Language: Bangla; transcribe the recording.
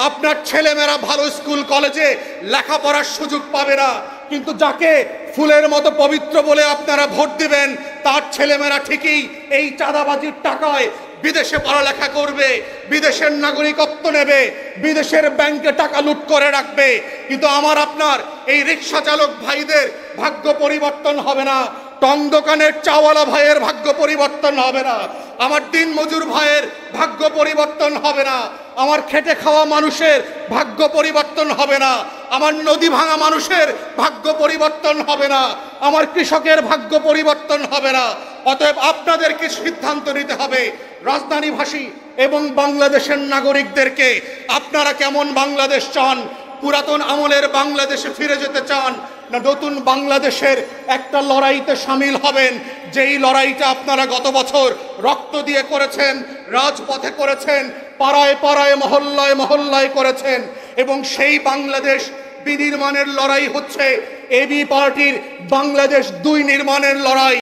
আপনার ছেলেমেয়েরা ভালো স্কুল কলেজে লেখাপড়ার সুযোগ পাবে না, কিন্তু যাকে ফুলের মতো পবিত্র বলে আপনারা ভোট দিবেন তার ছেলেমেয়েরা ঠিকই এই চাঁদাবাজির টাকায় বিদেশে পড়ালেখা করবে, বিদেশের নাগরিকত্ব নেবে, বিদেশের ব্যাংকে টাকা লুট করে রাখবে। কিন্তু আমার আপনার এই রিক্সা চালক ভাইদের ভাগ্য পরিবর্তন হবে না, টং দোকানের চাওয়ালা ভাইয়ের ভাগ্য পরিবর্তন হবে না, আমার দিন মজুর ভাইয়ের ভাগ্য পরিবর্তন হবে না, আমার খেটে খাওয়া মানুষের ভাগ্য পরিবর্তন হবে না, আমার নদী ভাঙা মানুষের ভাগ্য পরিবর্তন হবে না, আমার কৃষকের ভাগ্য পরিবর্তন হবে না। অতএব আপনাদেরকে সিদ্ধান্ত নিতে হবে রাজধানীবাসী এবং বাংলাদেশের নাগরিকদেরকে, আপনারা কেমন বাংলাদেশ চান? পুরাতন আমলের বাংলাদেশে ফিরে যেতে চান, না নতুন বাংলাদেশের একটা লড়াইতে সামিল হবেন, যেই লড়াইটা আপনারা গত বছর রক্ত দিয়ে করেছেন, রাজপথে করেছেন, পাড়ায় পাড়ায় মহল্লায় মহল্লায় করেছেন? এবং সেই বাংলাদেশ বিনির্মাণের লড়াই হচ্ছে এবি পার্টির বাংলাদেশ 2 নির্মাণের লড়াই।